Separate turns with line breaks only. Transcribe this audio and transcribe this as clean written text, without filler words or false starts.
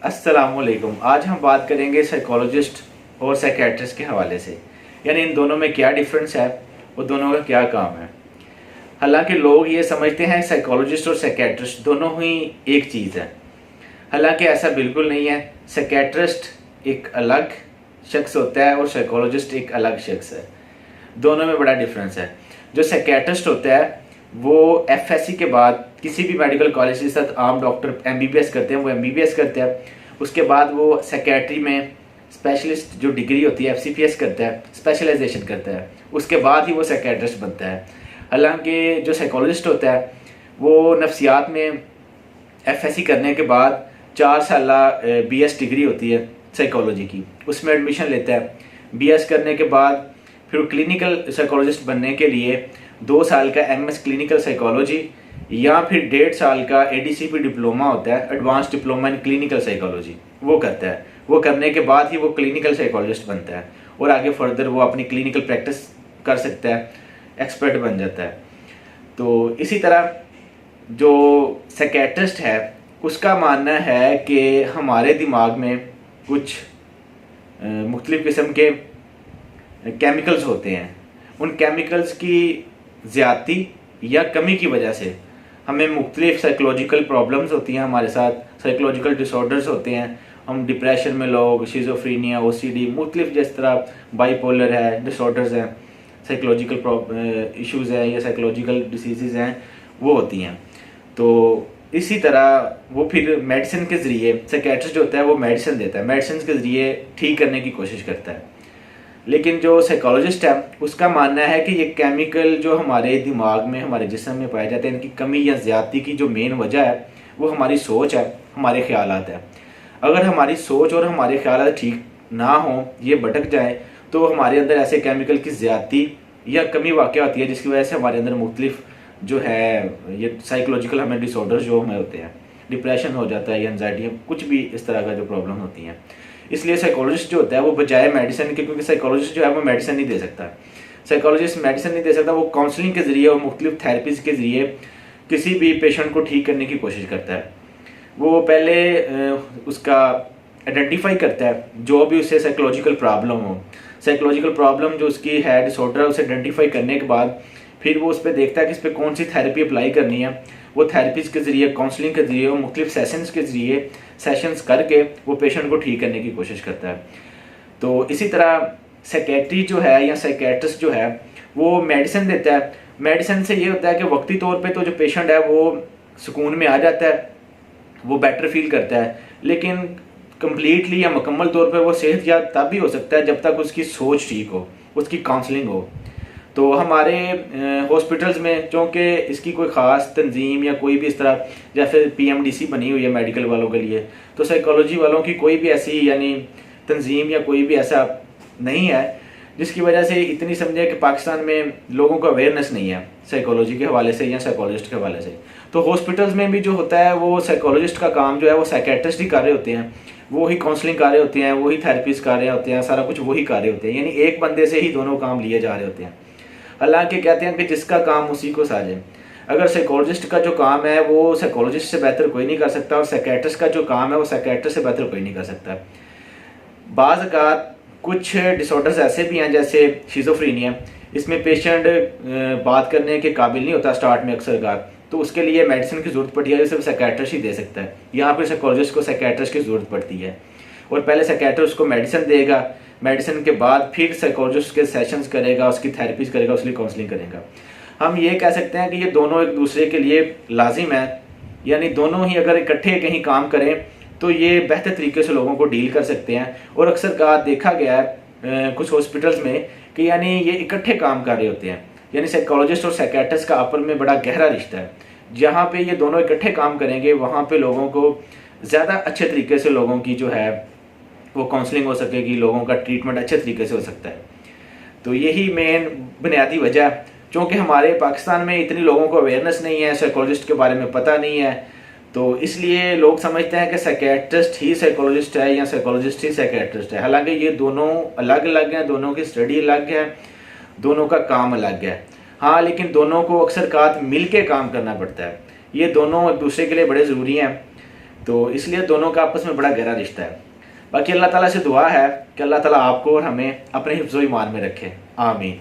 अस्सलामुअलैकुम। आज हम बात करेंगे साइकोलॉजिस्ट और साइकेट्रिस्ट के हवाले से, यानी इन दोनों में क्या डिफरेंस है और दोनों का क्या काम है। हालांकि लोग ये समझते हैं साइकोलॉजिस्ट और साइकेट्रिस्ट दोनों ही एक चीज़ है, हालांकि ऐसा बिल्कुल नहीं है। साइकेट्रिस्ट एक अलग शख्स होता है और साइकोलॉजिस्ट एक अलग शख्स है, दोनों में बड़ा डिफरेंस है। जो साइकेट्रिस्ट होता है वो एफएससी के बाद किसी भी मेडिकल कॉलेज के साथ आम डॉक्टर एमबीबीएस करते हैं, वो एमबीबीएस करते हैं। उसके बाद वो साइकेट्री में स्पेशलिस्ट जो डिग्री होती है एफसीपीएस करता है, स्पेशलाइजेशन करता है। उसके बाद ही वो साइकेट्रिस्ट बनता है। हालांकि जो साइकोलॉजिस्ट होता है वो नफ्सियात में एफएससी करने के बाद 4 साल बीएस डिग्री होती है साइकोलॉजी की, उसमें एडमिशन लेता है। बीएस करने के बाद फिर क्लिनिकल साइकोलॉजिस्ट बनने के लिए 2 साल का एमएस क्लिनिकल साइकोलॉजी या फिर 1.5 साल का एडीसीपी डिप्लोमा होता है, advance diploma in clinical psychology, वो करता है। वो करने के बाद ही वो क्लिनिकल साइकोलॉजिस्ट बनता है और आगे फर्दर वो अपनी क्लिनिकल प्रैक्टिस कर सकता है, एक्सपर्ट बन जाता है। तो इसी तरह जो साइकेट्रिस्ट है उसका मानना है कि हमारे दिमाग में कुछ मुख्तलिफ किस्म के केमिकल्स होते हैं। उन केमिकल्स की ज़्यादती या कमी की वजह से हमें मुख्तलिफ साइकोलॉजिकल प्रॉब्लम्स होती हैं, हमारे साथ साइकोलॉजिकल डिसऑर्डर्स होते हैं। हम डिप्रेशन में लोग, शिज़ोफ्रीनिया, ओसीडी, मुख्तलिफ जिस तरह बाइपोलर है, डिसऑर्डर्स हैं, साइकोलॉजिकल इश्यूज़ हैं या साइकोलॉजिकल डिसीज़ हैं, वो होती हैं। तो इसी तरह वो फिर मेडिसिन के ज़रिए, साइकेट्रिस्ट जो होता है वो मेडिसिन देता है, मेडिसिन के ज़रिए ठीक करने की कोशिश करता है। लेकिन जो साइकोलॉजिस्ट है उसका मानना है कि ये केमिकल जो हमारे दिमाग में, हमारे जिस्म में पाए जाते हैं, इनकी कमी या ज़्यादती की जो मेन वजह है वो हमारी सोच है, हमारे ख्यालात है। अगर हमारी सोच और हमारे ख्यालात ठीक ना हो, ये भटक जाए, तो हमारे अंदर ऐसे केमिकल की ज़्यादती या कमी वाक़या होती है जिसकी वजह से हमारे अंदर मुख्तलिफ जो है ये साइकोलॉजिकल हमें डिसऑर्डर जो हमें होते हैं, डिप्रेशन हो जाता है या एंजाइटी, कुछ भी इस तरह का जो प्रॉब्लम होती हैं। इसलिए साइकोलॉजिस्ट जो होता है वो बजाय मेडिसिन के, क्योंकि साइकोलॉजिस्ट जो है वो मेडिसिन नहीं दे सकता, साइकोलॉजिस्ट मेडिसिन नहीं दे सकता, वो काउंसलिंग के ज़रिए और मुख्तलिफ थेरेपीज़ के ज़रिए किसी भी पेशेंट को ठीक करने की कोशिश करता है। वो पहले उसका आइडेंटिफाई करता है जो भी उससे साइकोलॉजिकल प्रॉब्लम हो, साइकोलॉजिकल प्रॉब्लम जो उसकी है, डिसऑर्डर, उसे आइडेंटिफाई करने के बाद फिर वो उस पर देखता है कि इस पर कौन सी थेरेपी अप्लाई करनी है। वो थेरेपीज़ के ज़रिए, काउंसलिंग के ज़रिए और मुख्तलिफ सेशंस के ज़रिए सेशंस करके वो पेशेंट को ठीक करने की कोशिश करता है। तो इसी तरह साइकेट्री जो है या साइकेट्रिस्ट जो है वो मेडिसिन देता है। मेडिसिन से ये होता है कि वक्ती तौर पे तो जो पेशेंट है वो सुकून में आ जाता है, वो बेटर फील करता है, लेकिन कम्प्लीटली या मुकम्मल तौर पे वो सेहतयाब तब भी हो सकता है जब तक उसकी सोच ठीक हो, उसकी काउंसलिंग हो। तो हमारे हॉस्पिटल्स में चूँकि इसकी कोई ख़ास तंजीम या कोई भी इस तरह जैसे पीएमडीसी बनी हुई है मेडिकल वालों के लिए, तो साइकोलॉजी वालों की कोई भी ऐसी यानी तंजीम या कोई भी ऐसा नहीं है, जिसकी वजह से इतनी समझे कि पाकिस्तान में लोगों को अवेयरनेस नहीं है साइकोलॉजी के हवाले से या साइकोलॉजिस्ट के हवाले से। तो हॉस्पिटल्स में भी जो होता है वो साइकोलॉजिस्ट का काम जो है वो साइकेट्रिस्ट ही कर रहे होते हैं, वो ही काउंसलिंग कर रहे होते हैं, वही थेरेपीज कर रहे होते हैं, सारा कुछ वही कर रहे होते हैं, यानी एक बंदे से ही दोनों काम लिए जा रहे होते हैं। हालांकि कहते हैं कि जिसका काम उसी को साजे। अगर साइकोलॉजिस्ट का जो काम है वो साइकोलॉजिस्ट से बेहतर कोई नहीं कर सकता, और साइकेट्रिस्ट का जो काम है वो साइकेट्रिस्ट से बेहतर कोई नहीं कर सकता। बाज़ औक़ात कुछ डिसऑर्डर्स ऐसे भी हैं जैसे शिज़ोफ्रीनिया, इसमें पेशेंट बात करने के काबिल नहीं होता स्टार्ट में अक्सर औक़ात, तो उसके लिए मेडिसिन की ज़रूरत पड़ती है, सिर्फ साइकेट्रिस्ट ही दे सकता है। यहाँ पर साइकोलॉजिस्ट को साइकेट्रिस्ट की ज़रूरत पड़ती है, और पहले साइकेट्रिस्ट को मेडिसिन देगा, मेडिसिन के बाद फिर साइकोलॉजिस्ट के सेशंस करेगा, उसकी थेरेपीज करेगा, उसकी काउंसलिंग करेगा। हम ये कह सकते हैं कि ये दोनों एक दूसरे के लिए लाजिम है, यानी दोनों ही अगर इकट्ठे कहीं काम करें तो ये बेहतर तरीके से लोगों को डील कर सकते हैं। और अक्सर का देखा गया है कुछ हॉस्पिटल्स में कि यानी ये इकट्ठे काम कर रहे होते हैं, यानी साइकोलॉजिस्ट और साइकेट्रिस्ट का आपस में बड़ा गहरा रिश्ता है। जहाँ पे ये दोनों इकट्ठे काम करेंगे वहाँ पे लोगों को ज़्यादा अच्छे तरीके से लोगों की जो है वो काउंसलिंग हो सकेगी, लोगों का ट्रीटमेंट अच्छे तरीके से हो सकता है। तो यही मेन बुनियादी वजह है, क्योंकि हमारे पाकिस्तान में इतनी लोगों को अवेयरनेस नहीं है, साइकोलॉजिस्ट के बारे में पता नहीं है, तो इसलिए लोग समझते हैं कि साइकेट्रिस्ट ही साइकोलॉजिस्ट है या साइकोलॉजिस्ट ही साइकेट्रिस्ट है। हालांकि ये दोनों अलग अलग हैं, दोनों की स्टडी अलग है, दोनों का काम अलग है। हाँ, लेकिन दोनों को अक्सर मिल के काम करना पड़ता है। ये दोनों एक दूसरे के लिए बड़े ज़रूरी हैं। तो इसलिए दोनों का आपस में बड़ा गहरा रिश्ता है। बाकी अल्लाह ताला से दुआ है कि अल्लाह ताला आपको और हमें अपने हिफ्ज़ो ईमान में रखे। आमीन।